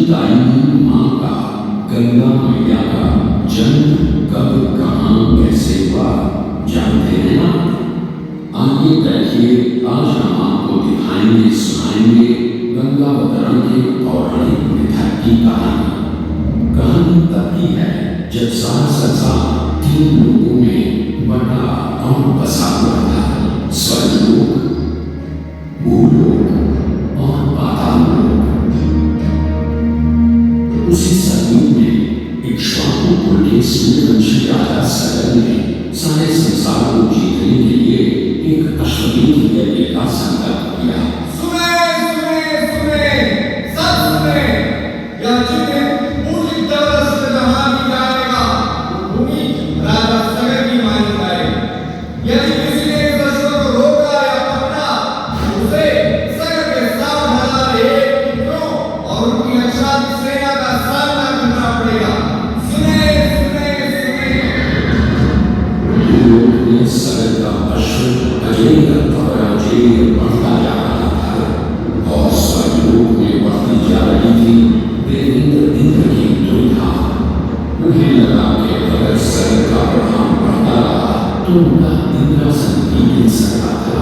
दाई माँ का, गंगा मैया का जन्म कब कहाँ कैसे हुआ जानते हैं ना? आइए बैठिए, आज हम आपको दिखाएंगे सुनाएंगे गंगावतरण के पौराणिक मिथक की कहानी। कहानी तब की है जब सारा संसार 3 लोगों में बटा और बसा हुआ था, स्वर्गलोक, भूलोक और पाताल लोक। उसी सतयुग में इक्ष्वाकु कुल के सूर्यवंशी राजा सगर ने सारे संसार को जीतने के लिए एक अश्वमेध यज्ञ का संकल्प किया। सुने सुने सुने, सब सुने, यह जितने पूरी तरह से जहां भी जाएगा वो भूमि राजा सगर की मानी जाएगी। यदि किसी ने इस अश्व को रोका या पकड़ा तो उसे सगर के 7,001 पुत्रों और उनकी अक्षात सेना का सामना करना पड़ेगा। सुने सुने सुने। भूलोक में सगर का अश्व अजेय और अजेय बढ़ता जा रहा था और स्वर्गलोक में बढ़ती जा रही थी देवेंद्र इंद्र की दुविधा। उन्हें लगा कि अगर सगर का प्रभाव बढ़ता रहा तो उनका इंद्रासन भी गिर सकता था।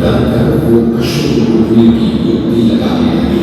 डर कर वो अश्व को रोकने की युक्ति लगाने लगे।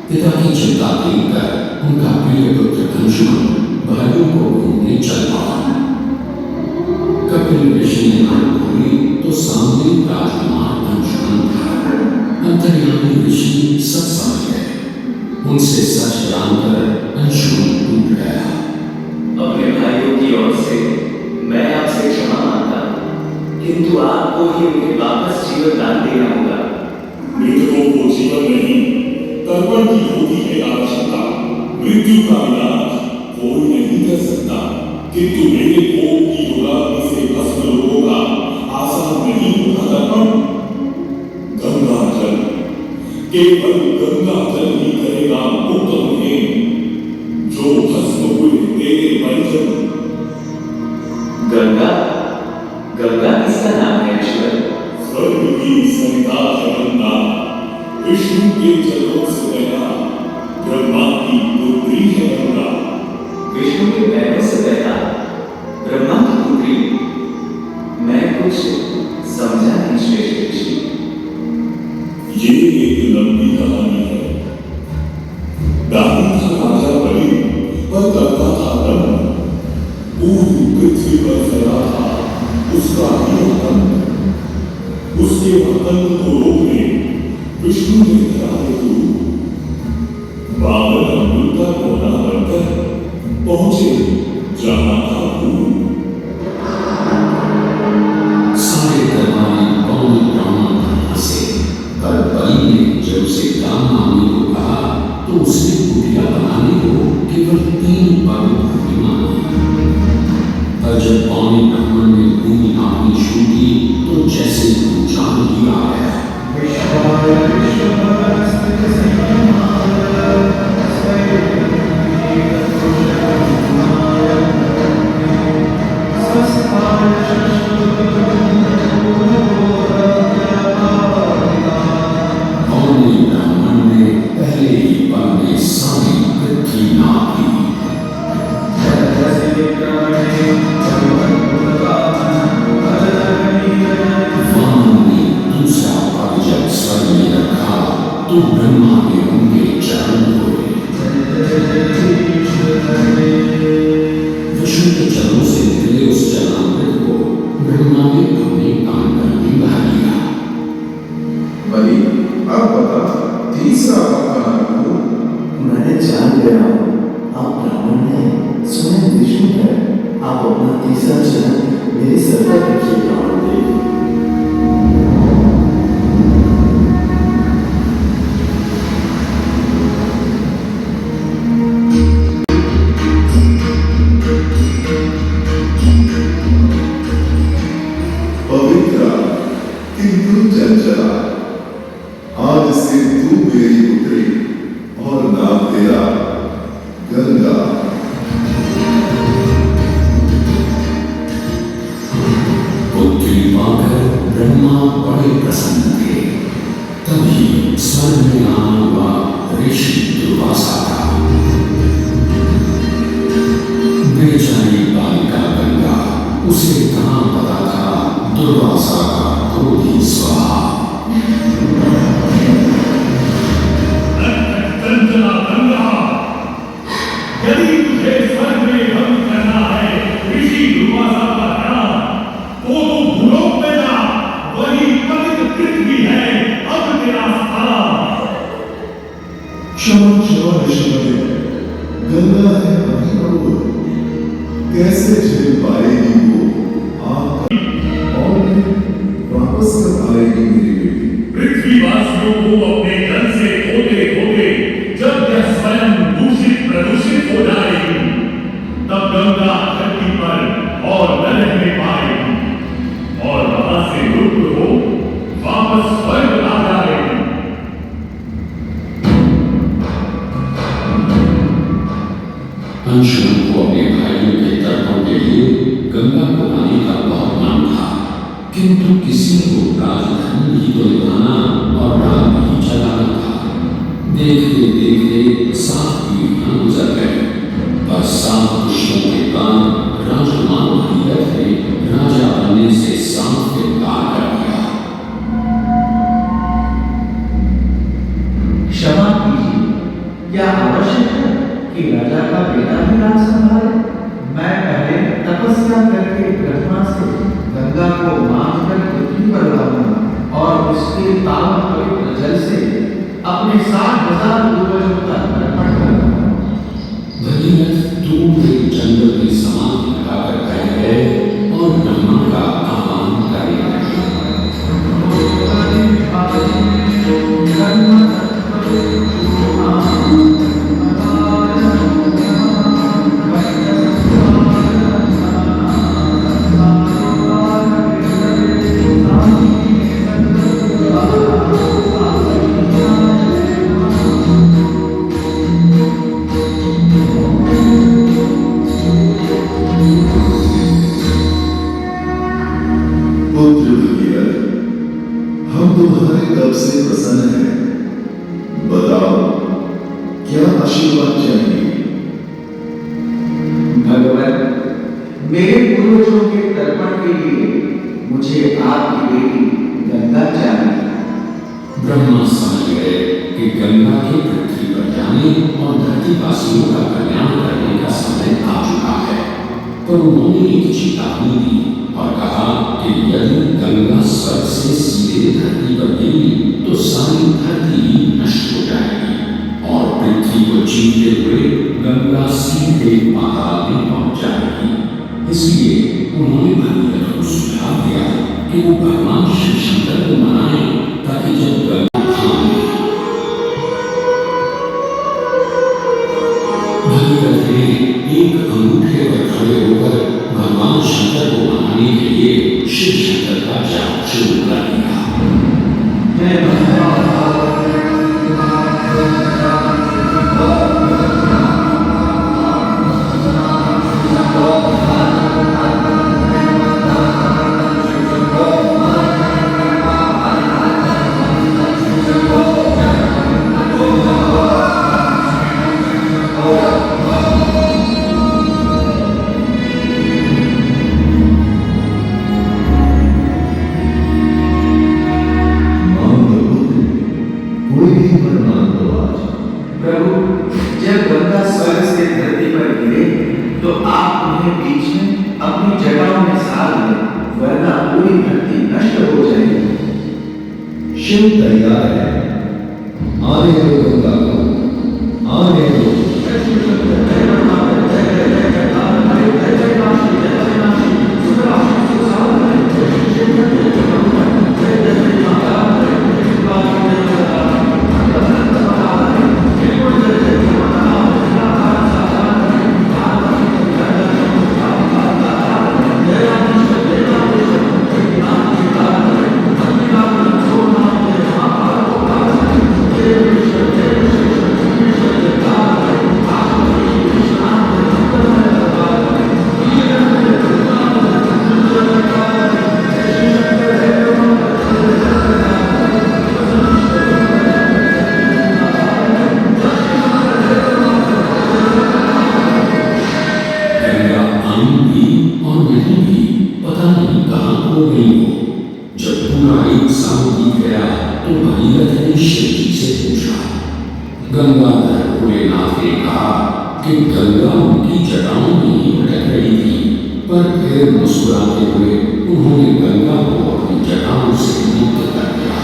पिता की चिंता देखकर उनका प्रिय पुत्र अंशुमन भाइयों को ढूंढने चल पड़ा। कपिल ऋषि ने आंख खोली तो सामने राजकुमार अंशुमन था। अंतर्यामी ऋषि सब समझ गए। उनसे सच जानकर अंशुमन टूट गया। अपने भाइयों की ओर से मैं आपसे क्षमा मांगता हूं, किंतु आपको ही उन्हें वापस जीवन दान देना होगा। मृतकों को जीवन नहीं, तर्पण की होती है आवश्यकता। मृत्यु का इलाज कोई नहीं कर सकता, किंतु मेरे कोप की युगाग्नि से भस्म लोगों का आसान नहीं होता तर्पण। गंगा जल, केवल गंगा जल ही करेगा मुक्त उन्हें, जो भस्म हुए तेरे परिजन। गंगा, गंगा किसका नाम है ईश्वर? स्वर्ग की सरिता है गंगा, विष्णु के चरणों से पैदा, ब्रह्मा की पुत्री है गंगा। विष्णु के पैरों से पैदा, ब्रह्मा की पुत्री? मैं कुछ समझा नहीं श्रेष्ठ ऋषि। ये एक लंबी कहानी है। दानी था राजा बलि, पर करता था ब्रह्म। पूरी पृथ्वी पर फैला था उसका ही आतंक। उसके आतंक को रोकने विष्णु ने धरा हेतु बावन अंगुल का कोना बनकर पहुंचे जहां था भूल। सारे दरबारी कौन ब्राह्मण हंसे, पर बलि ने जब उसे गाना आने को कहा तो उसने कंचना गंगा, यदि तुझे स्वर्ग में भंग करना है ऋषि दुर्वासा का ध्यान, तो तू भूलोक में जा, वही पवित्र पृथ्वी है अब तेरा स्थान। क्षमा क्षमा ऋषिमते, गंगा है वही अमूल, कैसे झेल पाएगी वो आग और वापस कब आएगी मेरी बेटी? पृथ्वीवासियों को अपने जल से धोते धोते जब यह स्वयं दूषित प्रदूषित हो जाएगी, तब गंगा धरती पर और न रहने पाएगी और वहां से लुप्त हो वापस स्वर्ग आ जाएगी। अंशुमन को अपने भाइयों के तर्कों के लिए गंगा को लाने का बहुत मन था, किंतु किसी को राजधन ही तो दिलाना और रात ही चलाना था। देखते देखते 7 पीढ़ियां गुजर गए, पर 7 पुरुषों के बाद राजकुमार भगीरथ ने राजा बनने से साफ इनकार कर दिया। क्षमा कीजिए, क्या आवश्यक है कि राजा का बेटा भी राज संभाले? मैं पहले तपस्या करके ब्रह्मा से गंगा को मांझकर पृथ्वी पर लाऊंगा और उसके पावन पवित्र जल से अपने 60,000 पूर्वजों का तर्पण करूंगा। भगीरथ दूर एक जंगल में समाधि लगाकर बैठ गए और ब्रह्मा का आह्वान करने लगे। पुत्र भगीरथ, हम तुम्हारे कब से प्रसन्न हैं, बताओ क्या आशीर्वाद चाहिए? भगवान, मेरे पूर्वजों के तर्पण के लिए मुझे आपकी बेटी गंगा चाहिए। ब्रह्मा समझ गए कि गंगा के पृथ्वी पर जाने और धरतीवासियों का कल्याण करने का समय आ चुका है, पर उन्होंने एक चेतावनी दी और कहा कि यदि गंगा स्वर्ग से सीधे धरती पर गिरी तो सारी धरती ही नष्ट हो जाएगी और पृथ्वी को चीरते हुए गंगा सीधे पाताल में पहुंच जाएगी। इसलिए उन्होंने भगीरथ को सुझाव दिया कि वो भगवान शिव शंकर को मनाए, ताकि जब गंगा भगीरथ ने एक अंगूठे पर खड़े होकर भगवान शंकर को मनाने के लिए शिव शंकर का जाप शुरू कर दिया। Oh भोलेनाथ ने कहा कि गंगा उनकी जटाओं में ही भटक रही थी, पर फिर मुस्कुराते हुए उन्होंने गंगा को अपनी जटाओं से मुक्त कर दिया।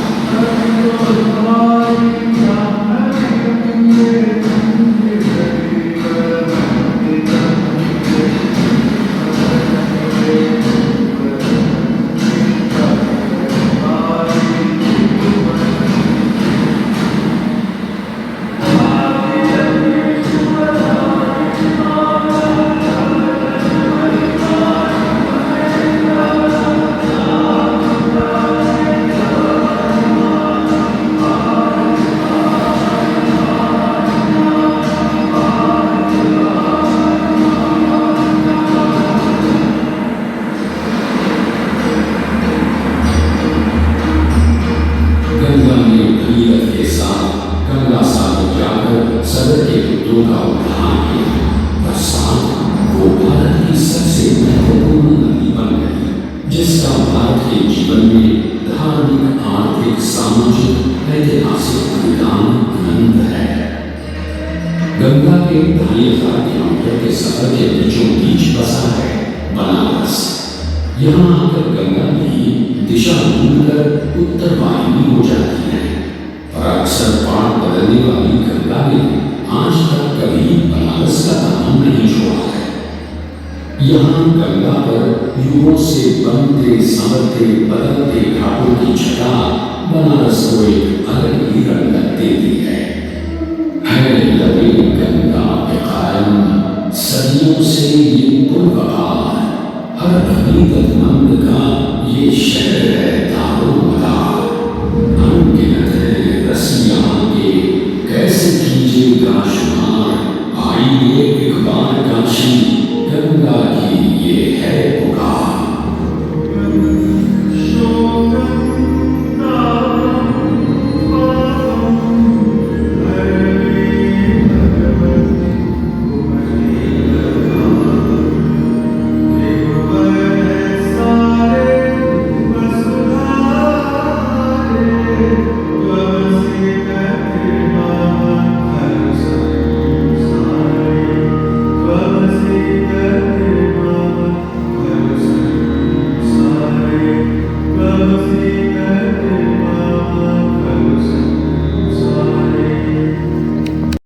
सदर के पुत्रों का उद्धार किया और साथ वो भारत की सबसे महत्वपूर्ण नदी बन गई, जिसका भारत के जीवन में धार्मिक, आर्थिक, सामाजिक, ऐतिहासिक अनंत है। गंगा के 2500 किलोमीटर के सफर के बीचों बीच बसा है बनारस। यहाँ आकर गंगा की दिशा ढूंढकर उत्तर वाहिनी हो जाती है और अक्सर पार बदलने वाली गंगा ने आज तक कभी बनारस का दामन नहीं छोड़ा है। यहाँ गंगा पर युगों से बनते संवरते बदलते घाटों की छटा बनारस को एक अलग ही रंगत देती है लवे